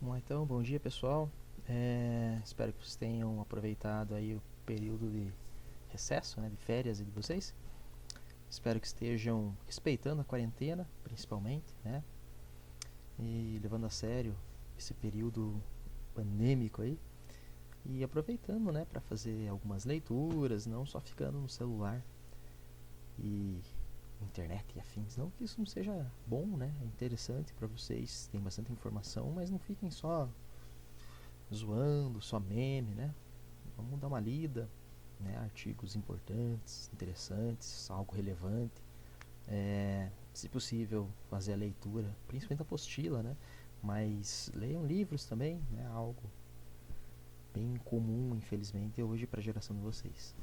Vamos lá então, bom dia pessoal. Espero que vocês tenham aproveitado aí o período de recesso, né, de férias de vocês. Espero que estejam respeitando a quarentena, principalmente, né, e levando a sério esse período pandêmico aí e aproveitando, né, para fazer algumas leituras, não só ficando no celular e internet e afins. Não que isso não seja bom, né, é interessante para vocês, tem bastante informação, mas não fiquem só zoando, só meme, né? Vamos dar uma lida, né? Artigos importantes, interessantes, algo relevante. Se possível, fazer a leitura, principalmente a apostila, né? Mas leiam livros também, né? Algo bem comum, infelizmente, hoje para a geração de vocês.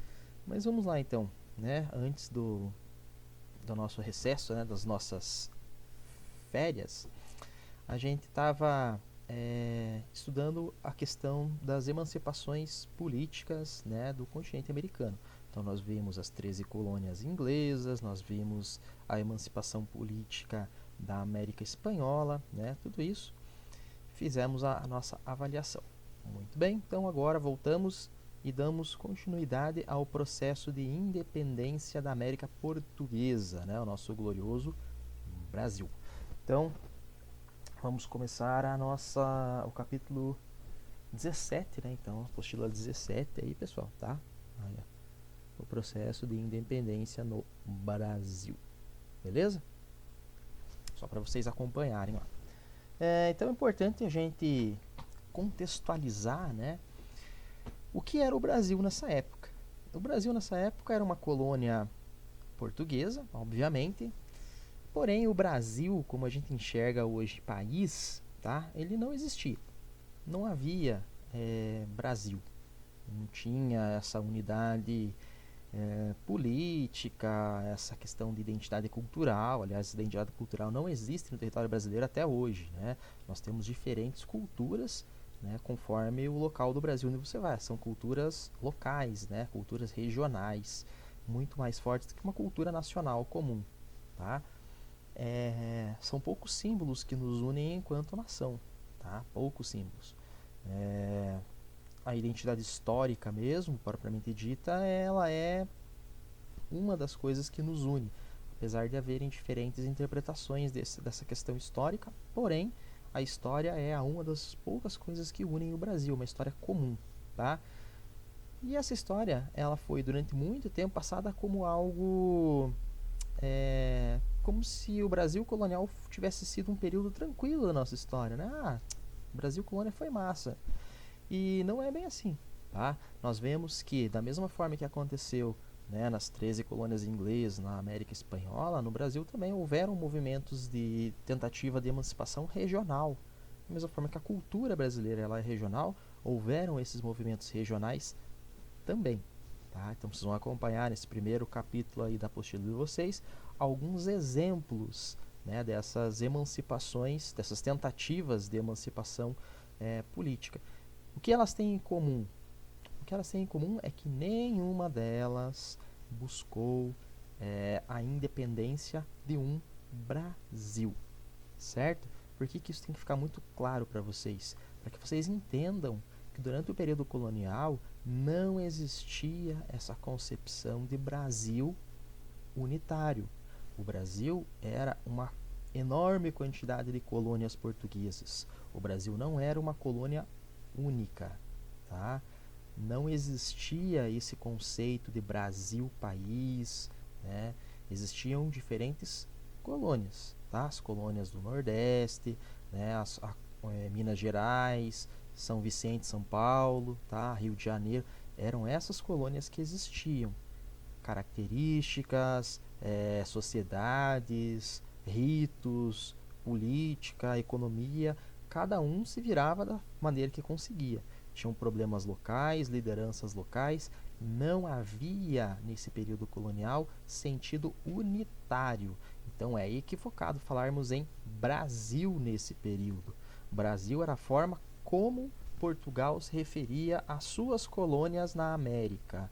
Mas vamos lá então, né? Antes do nosso recesso, né? Das nossas férias, a gente estava estudando a questão das emancipações políticas, né, do continente americano. Então nós vimos as 13 colônias inglesas, nós vimos a emancipação política da América Espanhola, né, tudo isso. Fizemos a nossa avaliação. Muito bem, então agora voltamos e damos continuidade ao processo de independência da América Portuguesa, né, o nosso glorioso Brasil. Então, vamos começar o capítulo 17, né? Então, a apostila 17 aí, pessoal, tá? Olha, o processo de independência no Brasil. Beleza? Só para vocês acompanharem, ó. Então é importante a gente contextualizar, né? O que era o Brasil nessa época. O Brasil nessa época era uma colônia portuguesa, obviamente. Porém, o Brasil, como a gente enxerga hoje, país, tá? Ele não existia. Não havia Brasil. Não tinha essa unidade política, essa questão de identidade cultural. Aliás, a identidade cultural não existe no território brasileiro até hoje, né? Nós temos diferentes culturas, né, conforme o local do Brasil onde você vai. São culturas locais, né? Culturas regionais, muito mais fortes do que uma cultura nacional comum, tá? São poucos símbolos que nos unem enquanto nação, tá? Poucos símbolos. A identidade histórica mesmo, propriamente dita, ela é uma das coisas que nos une, apesar de haverem diferentes interpretações dessa questão histórica, porém, a história é uma das poucas coisas que unem o Brasil, uma história comum, tá? E essa história, ela foi durante muito tempo passada como algo como se o Brasil colonial tivesse sido um período tranquilo da nossa história, né? O Brasil colônia foi massa. E não é bem assim, tá? Nós vemos que, da mesma forma que aconteceu, né, nas 13 colônias inglesas, na América Espanhola, no Brasil também houveram movimentos de tentativa de emancipação regional. Da mesma forma que a cultura brasileira ela é regional, houveram esses movimentos regionais também. Tá? Então vocês vão acompanhar nesse primeiro capítulo aí da apostila de vocês alguns exemplos, né, dessas emancipações, dessas tentativas de emancipação política. O que elas têm em comum? O que elas têm em comum é que nenhuma delas buscou a independência de um Brasil, certo? Por que isso tem que ficar muito claro para vocês? Para que vocês entendam que durante o período colonial não existia essa concepção de Brasil unitário. O Brasil era uma enorme quantidade de colônias portuguesas. O Brasil não era uma colônia única, tá? Não existia esse conceito de Brasil país, né? Existiam diferentes colônias, tá? As colônias do Nordeste, né? Minas Gerais, São Vicente, São Paulo, tá? Rio de Janeiro, eram essas colônias que existiam. Características, sociedades, ritos, política, economia, cada um se virava da maneira que conseguia. Tinham problemas locais, lideranças locais, não havia nesse período colonial sentido unitário. Então é equivocado falarmos em Brasil nesse período. Brasil era a forma como Portugal se referia às suas colônias na América,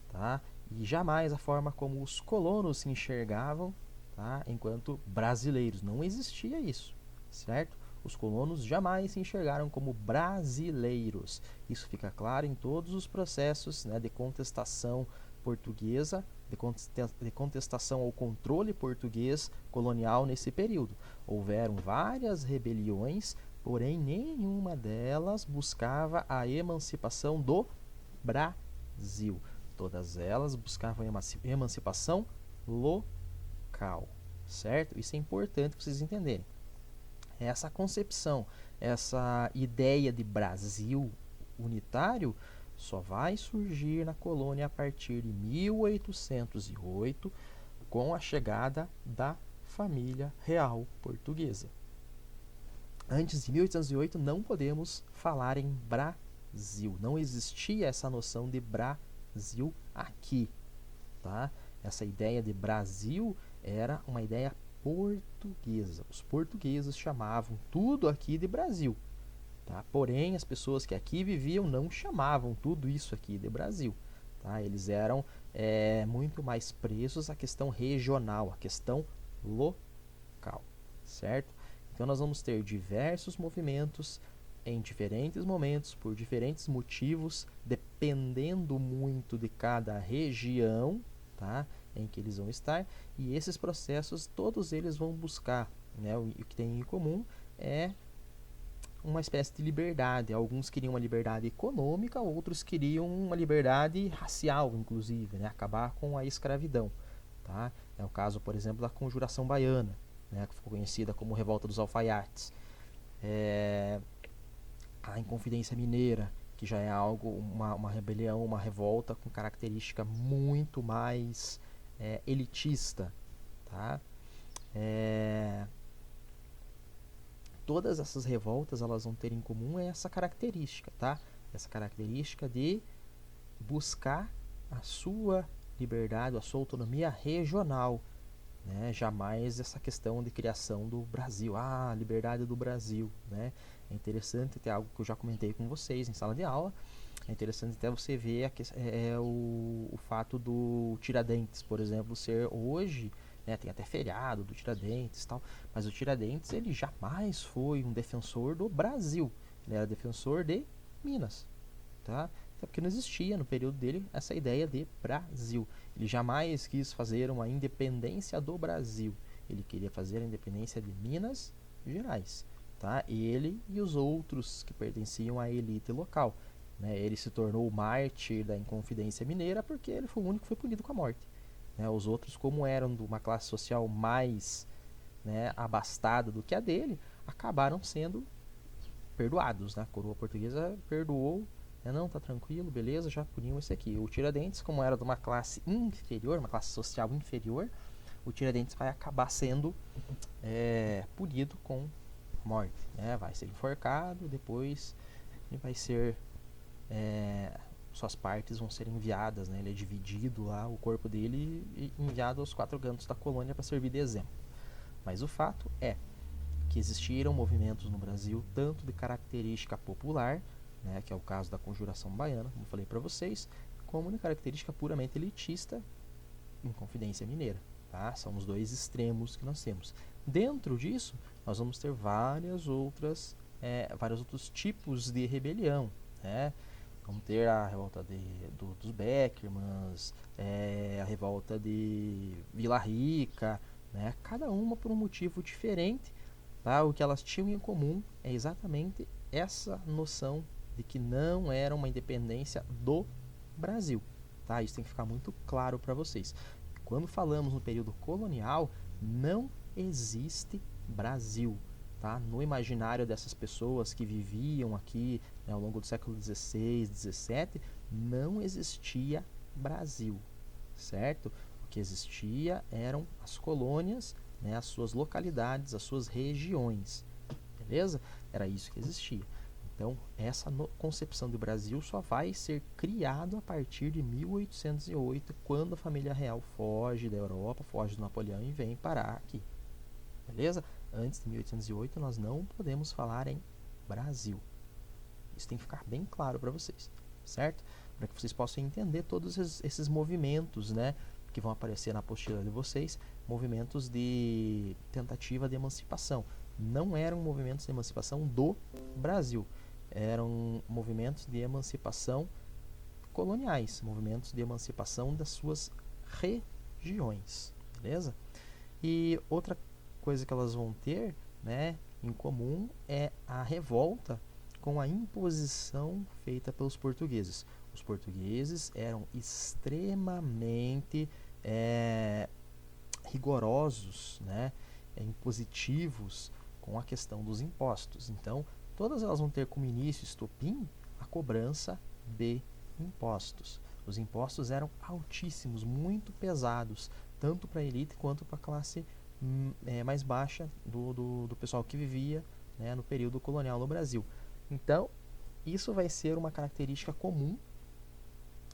tá? E jamais a forma como os colonos se enxergavam, tá, enquanto brasileiros. Não existia isso, certo? Os colonos jamais se enxergaram como brasileiros. Isso fica claro em todos os processos, né, de contestação portuguesa, de contestação ao controle português colonial nesse período. Houveram várias rebeliões, porém nenhuma delas buscava a emancipação do Brasil. Todas elas buscavam emancipação local, certo? Isso é importante para vocês entenderem. Essa concepção, essa ideia de Brasil unitário só vai surgir na colônia a partir de 1808, com a chegada da família real portuguesa. Antes de 1808 não podemos falar em Brasil, não existia essa noção de Brasil aqui, tá? Essa ideia de Brasil era uma ideia portuguesa. Os portugueses chamavam tudo aqui de Brasil, tá? Porém, as pessoas que aqui viviam não chamavam tudo isso aqui de Brasil, tá? Eles eram muito mais presos à questão regional, à questão local, certo? Então, nós vamos ter diversos movimentos em diferentes momentos, por diferentes motivos, dependendo muito de cada região, tá, em que eles vão estar, e esses processos, todos eles vão buscar, né, o que tem em comum é uma espécie de liberdade. Alguns queriam uma liberdade econômica, outros queriam uma liberdade racial, inclusive, né, acabar com a escravidão, tá? É o caso, por exemplo, da Conjuração Baiana, né, que ficou conhecida como Revolta dos Alfaiates. A Inconfidência Mineira, que já é algo, uma rebelião, uma revolta com característica muito mais elitista, tá? Todas essas revoltas, elas vão ter em comum essa característica, tá? Essa característica de buscar a sua liberdade, a sua autonomia regional, né? Jamais essa questão de criação do Brasil, a liberdade do Brasil, né? É interessante, até algo que eu já comentei com vocês em sala de aula, é interessante até você ver o fato do Tiradentes, por exemplo, ser hoje, né, tem até feriado do Tiradentes e tal, mas o Tiradentes, ele jamais foi um defensor do Brasil, ele era defensor de Minas, tá? Até porque não existia no período dele essa ideia de Brasil. Ele jamais quis fazer uma independência do Brasil, ele queria fazer a independência de Minas Gerais, tá? Ele e os outros que pertenciam à elite local, né? Ele se tornou o mártir da Inconfidência Mineira porque ele foi o único que foi punido com a morte, né? Os outros, como eram de uma classe social mais, né, abastada do que a dele, acabaram sendo perdoados, né? A coroa portuguesa perdoou, né? Não, tá tranquilo, beleza, já punimos esse aqui. O Tiradentes, como era de uma classe inferior, uma classe social inferior, o Tiradentes vai acabar sendo punido com morte, né? Vai ser enforcado, depois ele vai ser suas partes vão ser enviadas, né? Ele é dividido lá, o corpo dele, e enviado aos 4 cantos da colônia para servir de exemplo. Mas o fato é que existiram movimentos no Brasil, tanto de característica popular, né, que é o caso da Conjuração Baiana, como eu falei para vocês, como de característica puramente elitista, Inconfidência Mineira, tá? São os dois extremos que nós temos. Dentro disso, nós vamos ter vários outros tipos de rebelião, né? Vamos ter a revolta dos Beckermans, a revolta de Vila Rica, né? Cada uma por um motivo diferente, tá? O que elas tinham em comum é exatamente essa noção de que não era uma independência do Brasil, tá? Isso tem que ficar muito claro para vocês. Quando falamos no período colonial, não existe Brasil, tá? No imaginário dessas pessoas que viviam aqui, né, ao longo do século XVI, XVII, não existia Brasil, certo? O que existia eram as colônias, né, as suas localidades, as suas regiões, beleza? Era isso que existia. Então, essa concepção de Brasil só vai ser criada a partir de 1808, quando a família real foge da Europa, foge do Napoleão e vem parar aqui. Beleza? Antes de 1808, nós não podemos falar em Brasil. Isso tem que ficar bem claro para vocês, certo? Para que vocês possam entender todos esses movimentos, né, que vão aparecer na apostila de vocês, movimentos de tentativa de emancipação. não eram movimentos de emancipação do Brasil, eram movimentos de emancipação coloniais, movimentos de emancipação das suas regiões, beleza? E outra coisa que elas vão ter, né, em comum é a revolta com a imposição feita pelos portugueses. Os portugueses eram extremamente rigorosos, né, impositivos com a questão dos impostos. Então, todas elas vão ter como início estopim a cobrança de impostos. Os impostos eram altíssimos, muito pesados, tanto para a elite quanto para a classe mais baixa do pessoal que vivia, né, no período colonial no Brasil. Então, isso vai ser uma característica comum,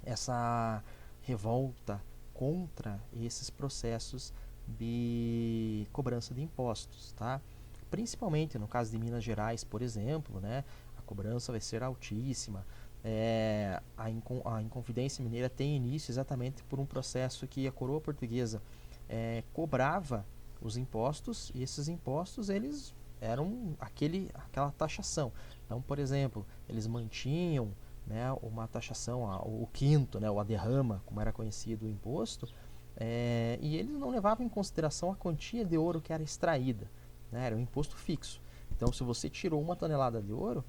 essa revolta contra esses processos de cobrança de impostos, tá? Principalmente no caso de Minas Gerais, por exemplo, né, a cobrança vai ser altíssima. A Inconfidência Mineira tem início exatamente por um processo que a coroa portuguesa cobrava os impostos, e esses impostos eles eram aquela taxação. Então, por exemplo, eles mantinham, né, uma taxação, o quinto, né, ou a derrama, como era conhecido o imposto, e eles não levavam em consideração a quantia de ouro que era extraída, né, era um imposto fixo. Então, se você tirou 1 tonelada de ouro,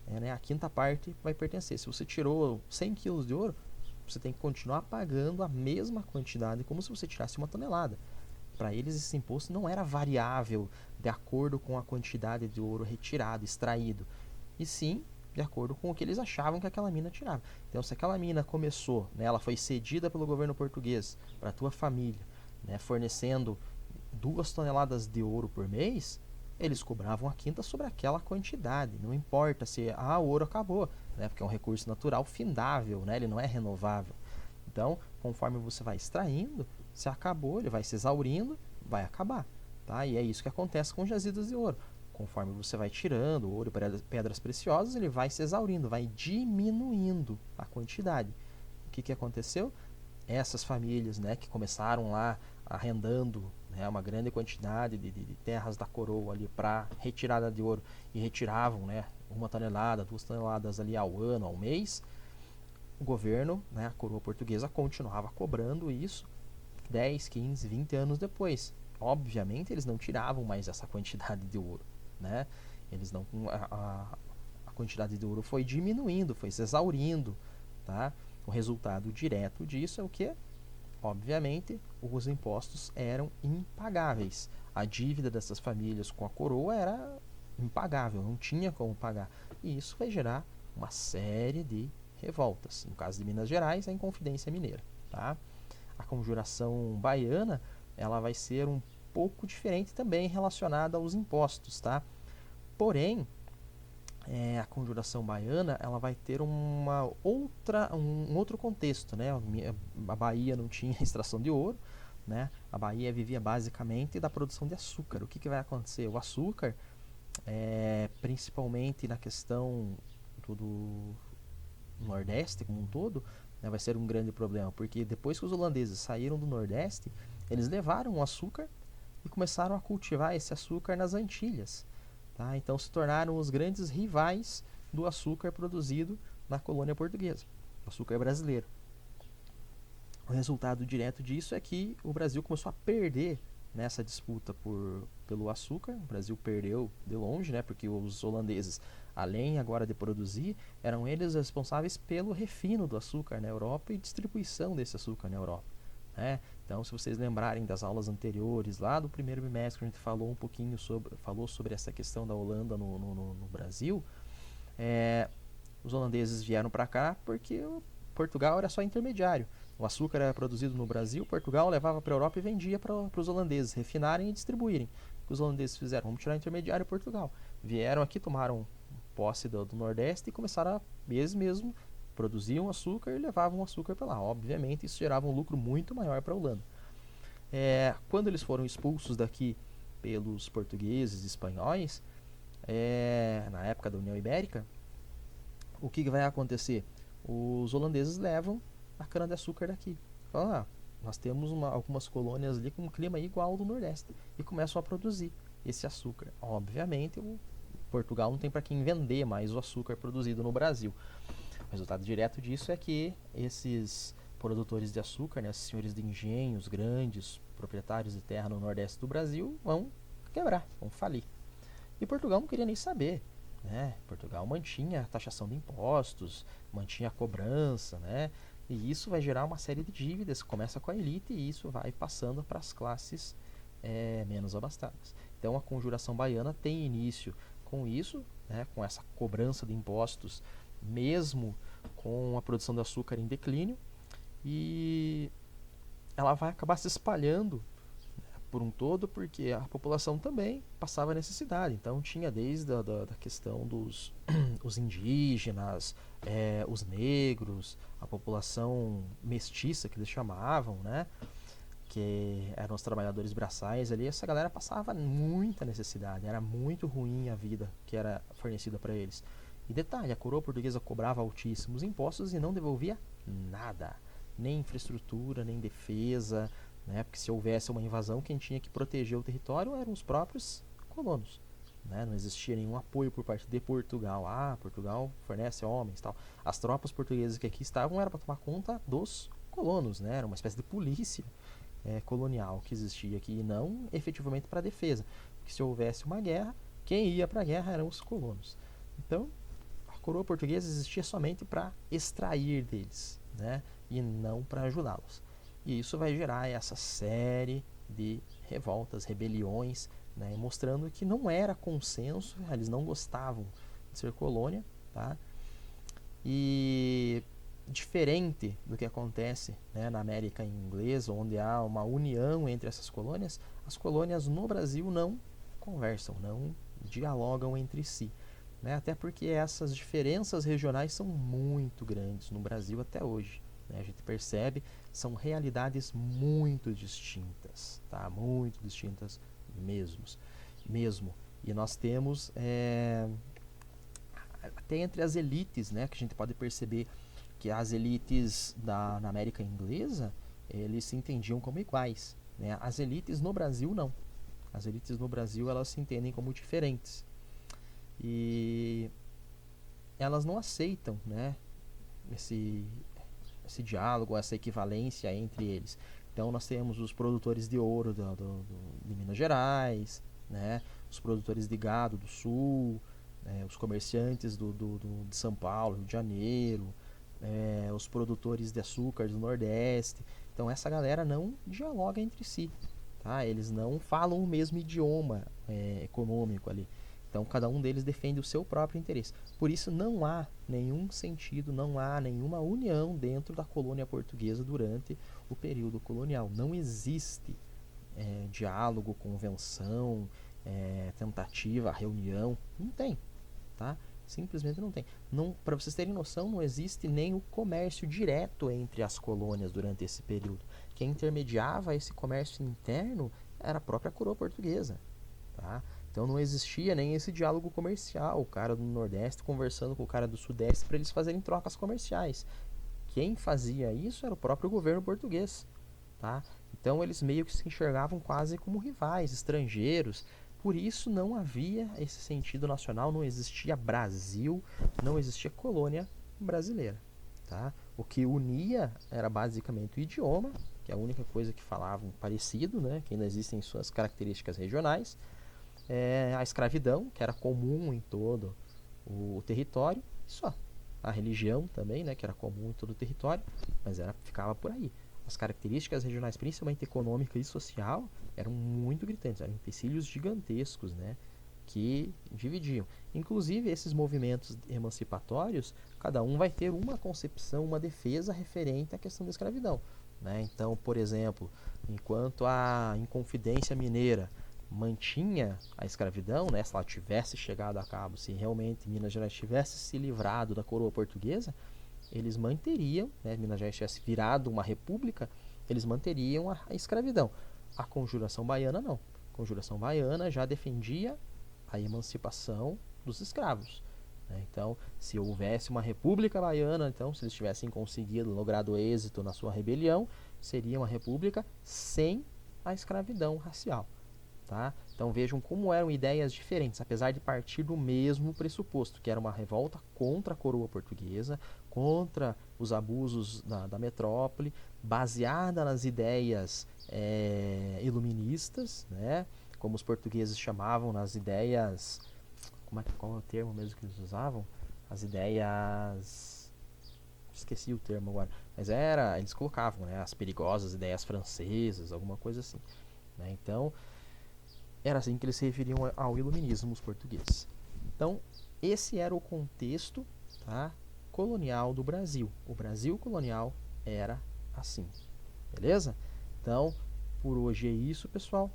né, a quinta parte vai pertencer. Se você tirou 100 quilos de ouro, você tem que continuar pagando a mesma quantidade como se você tirasse 1 tonelada. Para eles, esse imposto não era variável de acordo com a quantidade de ouro retirado, extraído, e sim de acordo com o que eles achavam que aquela mina tirava. Então, se aquela mina começou, né, ela foi cedida pelo governo português para a tua família, né, fornecendo 2 toneladas de ouro por mês, eles cobravam a quinta sobre aquela quantidade. Não importa se o ouro acabou, né, porque é um recurso natural findável, né, ele não é renovável. Então, conforme você vai extraindo, se acabou, ele vai se exaurindo, vai acabar. Tá? E é isso que acontece com jazidas de ouro. Conforme você vai tirando ouro e pedras preciosas, ele vai se exaurindo, vai diminuindo a quantidade. O que aconteceu? Essas famílias, né, que começaram lá arrendando, né, uma grande quantidade de terras da coroa ali para retirada de ouro, e retiravam, né, 1 tonelada, 2 toneladas ali ao ano, ao mês, o governo, né, a coroa portuguesa, continuava cobrando isso 10, 15, 20 anos depois. Obviamente, eles não tiravam mais essa quantidade de ouro, né? Eles não, a quantidade de ouro foi diminuindo, foi se exaurindo, tá? O resultado direto disso é o que? Obviamente, os impostos eram impagáveis. A dívida dessas famílias com a coroa era impagável, não tinha como pagar. E isso vai gerar uma série de revoltas. No caso de Minas Gerais, a Inconfidência Mineira, tá? A Conjuração Baiana, ela vai ser um pouco diferente também relacionada aos impostos, tá? Porém, a Conjuração Baiana, ela vai ter um outro contexto, né? A Bahia não tinha extração de ouro, né? A Bahia vivia basicamente da produção de açúcar. O que vai acontecer? O açúcar, principalmente na questão do Nordeste como um todo, né, vai ser um grande problema, porque depois que os holandeses saíram do Nordeste, eles levaram o açúcar e começaram a cultivar esse açúcar nas Antilhas, tá? Então se tornaram os grandes rivais do açúcar produzido na colônia portuguesa, o açúcar brasileiro. O resultado direto disso é que o Brasil começou a perder nessa disputa pelo açúcar. O Brasil perdeu de longe, né, porque os holandeses, além agora de produzir, eram eles responsáveis pelo refino do açúcar na Europa e distribuição desse açúcar na Europa, né? Então, se vocês lembrarem das aulas anteriores, lá do primeiro bimestre, que a gente falou um pouquinho sobre essa questão da Holanda no Brasil, os holandeses vieram para cá porque Portugal era só intermediário. O açúcar era produzido no Brasil, Portugal levava para a Europa e vendia para os holandeses refinarem e distribuírem. O que os holandeses fizeram? Vamos tirar intermediário Portugal. Vieram aqui, tomaram posse do Nordeste e começaram eles mesmos produziam açúcar e levavam o açúcar para lá. Obviamente, isso gerava um lucro muito maior para a Holanda. Quando eles foram expulsos daqui pelos portugueses e espanhóis, na época da União Ibérica, o que vai acontecer? Os holandeses levam a cana-de-açúcar daqui. Falam, nós temos algumas colônias ali com um clima igual ao do Nordeste, e começam a produzir. esse açúcar. Obviamente, Portugal não tem para quem vender mais o açúcar produzido no Brasil. O resultado direto disso é que esses produtores de açúcar, né, esses senhores de engenhos grandes, proprietários de terra no nordeste do Brasil, vão quebrar, vão falir. E Portugal não queria nem saber. Né? Portugal mantinha a taxação de impostos, mantinha a cobrança, né? E isso vai gerar uma série de dívidas, começa com a elite e isso vai passando para as classes menos abastadas. Então a Conjuração Baiana tem início com isso, né? Com essa cobrança de impostos, mesmo com a produção de açúcar em declínio, e ela vai acabar se espalhando por um todo, porque a população também passava necessidade. Então tinha desde da questão dos os indígenas, os negros, a população mestiça que eles chamavam, né? Que eram os trabalhadores braçais ali. Essa galera passava muita necessidade, era muito ruim a vida que era fornecida para eles. E detalhe, a coroa portuguesa cobrava altíssimos impostos e não devolvia nada, nem infraestrutura, nem defesa, né? Porque se houvesse uma invasão, quem tinha que proteger o território eram os próprios colonos. Né? Não existia nenhum apoio por parte de Portugal. Portugal fornece homens, tal. As tropas portuguesas que aqui estavam eram para tomar conta dos colonos, né? Era uma espécie de polícia colonial que existia aqui, e não efetivamente para defesa. Porque se houvesse uma guerra, quem ia para a guerra eram os colonos. Então, a coroa portuguesa existia somente para extrair deles, né? E não para ajudá-los. E isso vai gerar essa série de revoltas, rebeliões, né, mostrando que não era consenso, eles não gostavam de ser colônia, tá? E diferente do que acontece, né, na América Inglesa, onde há uma união entre essas colônias, as colônias no Brasil não conversam, não dialogam entre si. Né? Até porque essas diferenças regionais são muito grandes no Brasil até hoje. Né? A gente percebe, são realidades muito distintas, tá? Muito distintas mesmo. E nós temos até entre as elites, né, que a gente pode perceber que as elites na América Inglesa, eles se entendiam como iguais. Né? As elites no Brasil não. As elites no Brasil, elas se entendem como diferentes. E elas não aceitam, né, esse diálogo, essa equivalência entre eles. Então nós temos os produtores de ouro de Minas Gerais, né, os produtores de gado do Sul, os comerciantes de São Paulo, Rio de Janeiro, os produtores de açúcar do Nordeste. Então essa galera não dialoga entre si, tá? Eles não falam o mesmo idioma econômico ali. Então cada um deles defende o seu próprio interesse. Por isso não há nenhum sentido, não há nenhuma união dentro da colônia portuguesa durante o período colonial. Não existe diálogo, convenção, tentativa, reunião. Não tem, tá? Simplesmente não tem. Para vocês terem noção, não existe nem o comércio direto entre as colônias durante esse período. Quem intermediava esse comércio interno era a própria coroa portuguesa, tá? Então não existia nem esse diálogo comercial, o cara do Nordeste conversando com o cara do Sudeste para eles fazerem trocas comerciais. Quem fazia isso era o próprio governo português, tá? Então eles meio que se enxergavam quase como rivais, estrangeiros. Por isso não havia esse sentido nacional, não existia Brasil, não existia colônia brasileira, tá? O que unia era basicamente o idioma, que é a única coisa que falavam parecido, né? Que ainda existem suas características regionais. A escravidão, que era comum em todo o território, e só. A religião também, né, que era comum em todo o território, mas ficava por aí. As características regionais, principalmente econômica e social, eram muito gritantes, eram empecilhos gigantescos, né, que dividiam. Inclusive, esses movimentos emancipatórios, cada um vai ter uma concepção, uma defesa referente à questão da escravidão. Né? Então, por exemplo, enquanto a Inconfidência Mineira mantinha a escravidão, né, se ela tivesse chegado a cabo, se realmente Minas Gerais tivesse se livrado da coroa portuguesa, eles manteriam, né, Minas Gerais tivesse virado uma república, eles manteriam a escravidão. A Conjuração Baiana não. A Conjuração Baiana já defendia a emancipação dos escravos. Né? Então, se houvesse uma república baiana, então, se eles tivessem conseguido, logrado êxito na sua rebelião, seria uma república sem a escravidão racial. tá? Então vejam como eram ideias diferentes, apesar de partir do mesmo pressuposto, que era uma revolta contra a coroa portuguesa, contra os abusos da metrópole, baseada nas ideias iluministas, né? Como os portugueses chamavam, nas ideias... qual é o termo mesmo que eles usavam? As ideias... esqueci o termo agora, mas eles colocavam, né, as perigosas ideias francesas, alguma coisa assim, né? Então era assim que eles se referiam ao iluminismo, os portugueses. Então esse era o contexto, tá, colonial do Brasil. O Brasil colonial era assim, beleza? Então por hoje é isso, pessoal.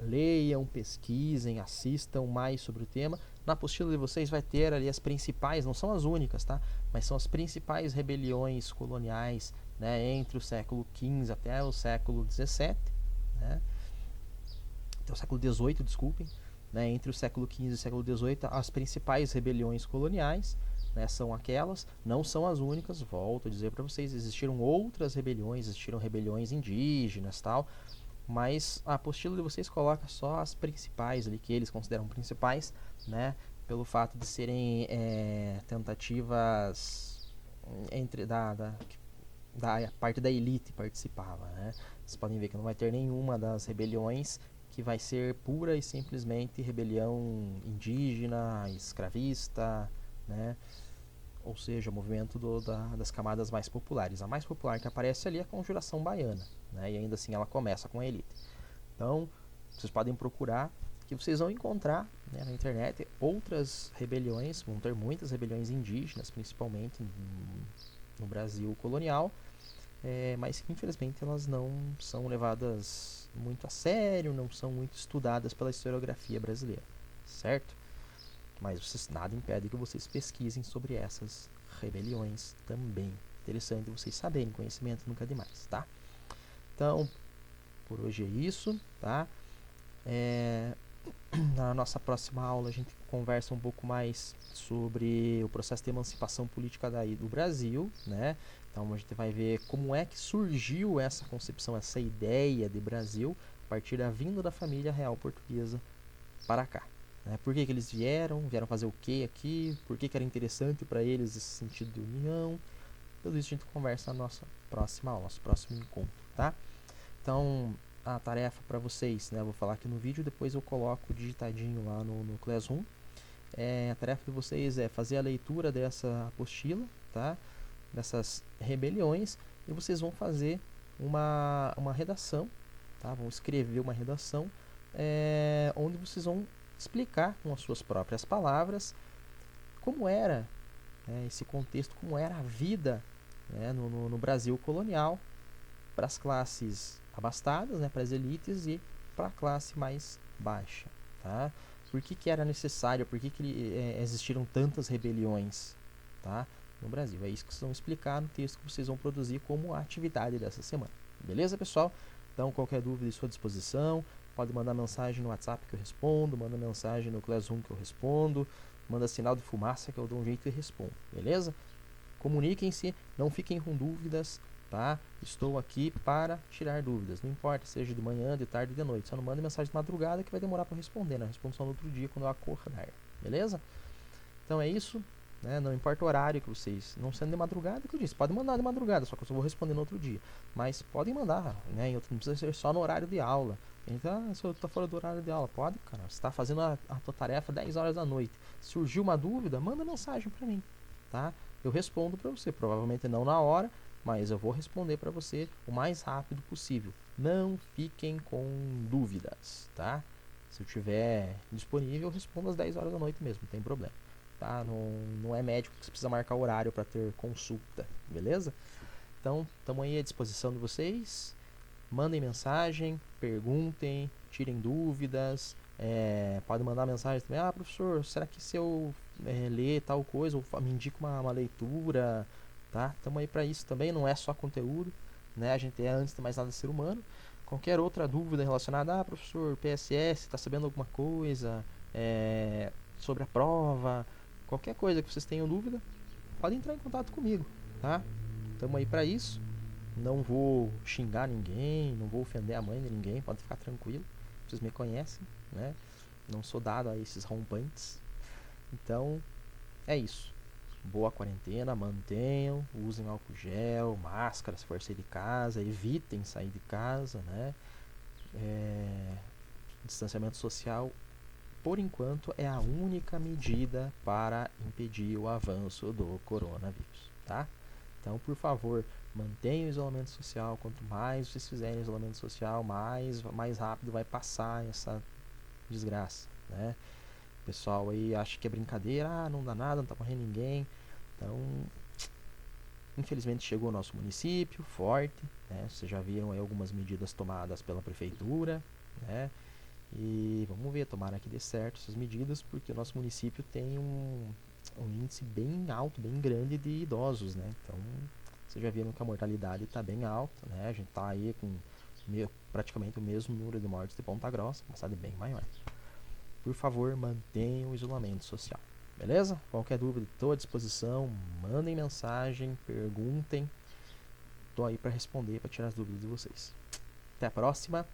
Leiam, pesquisem, assistam mais sobre o tema. Na apostila de vocês vai ter ali as principais, não são as únicas, tá? Mas são as principais rebeliões coloniais, né, entre o século XV até o século XVII, né? Até o século XVIII, desculpem, né? Entre o século XV e o século XVIII, as principais rebeliões coloniais, né, são aquelas, não são as únicas, volto a dizer para vocês, existiram outras rebeliões, existiram rebeliões indígenas, tal, mas a apostila de vocês coloca só as principais ali, que eles consideram principais, né, pelo fato de serem tentativas da parte da elite participava, né? Vocês podem ver que não vai ter nenhuma das rebeliões que vai ser pura e simplesmente rebelião indígena, escravista, né? Ou seja, o movimento das camadas mais populares. A mais popular que aparece ali é a Conjuração Baiana, né? E ainda assim ela começa com a elite. Então, vocês podem procurar, que vocês vão encontrar, né, na internet outras rebeliões, vão ter muitas rebeliões indígenas, principalmente no Brasil colonial, mas que infelizmente elas não são levadas muito a sério, não são muito estudadas pela historiografia brasileira, certo? Mas nada impede que vocês pesquisem sobre essas rebeliões também. Interessante vocês saberem, conhecimento nunca é demais, tá? Então, por hoje é isso, tá? Na nossa próxima aula a gente conversa um pouco mais sobre o processo de emancipação política do Brasil, né? Então a gente vai ver como é que surgiu essa concepção, essa ideia de Brasil a partir da vinda da família real portuguesa para cá. Né? Por que eles vieram fazer o que aqui, por que era interessante para eles esse sentido de união. Tudo isso a gente conversa na nossa próxima aula, nosso próximo encontro, tá? Então, a tarefa para vocês, né? Eu vou falar aqui no vídeo, depois eu coloco digitadinho lá no Classroom. A tarefa de vocês é fazer a leitura dessa apostila, tá? Dessas rebeliões, e vocês vão fazer uma redação, tá? Vão escrever uma redação onde vocês vão explicar com as suas próprias palavras como era esse contexto, como era a vida, né, no Brasil colonial, para as classes abastadas, né, para as elites, e para a classe mais baixa, tá? Por que era necessário, por que existiram tantas rebeliões, tá, no Brasil? É isso que vocês vão explicar no texto que vocês vão produzir como a atividade dessa semana. Beleza, pessoal? Então, qualquer dúvida à sua disposição, pode mandar mensagem no WhatsApp que eu respondo, manda mensagem no Classroom que eu respondo, manda sinal de fumaça que eu dou um jeito e respondo, beleza? Comuniquem-se, não fiquem com dúvidas, tá? Estou aqui para tirar dúvidas, não importa, seja de manhã, de tarde ou de noite. Só não mande mensagem de madrugada que vai demorar para responder, né? Eu respondo só no outro dia quando eu acordar, beleza? Então é isso, né? Não importa o horário que vocês, não sendo de madrugada, que eu disse, pode mandar de madrugada, só que eu só vou responder no outro dia. Mas podem mandar, né? Não precisa ser só no horário de aula. Então, se eu estou fora do horário de aula, pode, cara. Você está fazendo a tua tarefa 10 horas da noite. Surgiu uma dúvida, manda mensagem para mim, tá? Eu respondo para você, provavelmente não na hora, mas eu vou responder para você o mais rápido possível. Não fiquem com dúvidas, tá? Se eu tiver disponível, eu respondo às 10 horas da noite mesmo, não tem problema, tá? Não é médico que você precisa marcar horário para ter consulta, beleza? Então, estamos aí à disposição de vocês. Mandem mensagem, perguntem, tirem dúvidas. Podem mandar mensagem também. Ah, professor, será que se eu ler tal coisa, ou me indica uma leitura, tá? Estamos aí para isso também, não é só conteúdo, né? A gente é, antes de mais nada, ser humano. Qualquer outra dúvida relacionada, professor, PSS, está sabendo alguma coisa sobre a prova, qualquer coisa que vocês tenham dúvida, podem entrar em contato comigo, tá? Estamos aí para isso. Não vou xingar ninguém, não vou ofender a mãe de ninguém, pode ficar tranquilo, vocês me conhecem, né? Não sou dado a esses rompantes. Então, é isso. Boa quarentena, mantenham, usem álcool gel, máscara se for sair de casa, evitem sair de casa, né? Distanciamento social, por enquanto, é a única medida para impedir o avanço do coronavírus, tá? Então, por favor, mantenha o isolamento social. Quanto mais vocês fizerem isolamento social, mais rápido vai passar essa desgraça, né? O pessoal aí acha que é brincadeira, não dá nada, não tá morrendo ninguém. Então, infelizmente chegou o nosso município forte, né? Vocês já viram aí algumas medidas tomadas pela prefeitura, né? E vamos ver, tomara que dê certo essas medidas, porque o nosso município tem um índice bem alto, bem grande de idosos, né? Então, vocês já viram que a mortalidade está bem alta, né? A gente está aí com praticamente o mesmo número de mortes de Ponta Grossa, uma cidade bem maior. Por favor, mantenham o isolamento social, beleza? Qualquer dúvida, estou à disposição, mandem mensagem, perguntem, estou aí para responder, para tirar as dúvidas de vocês. Até a próxima!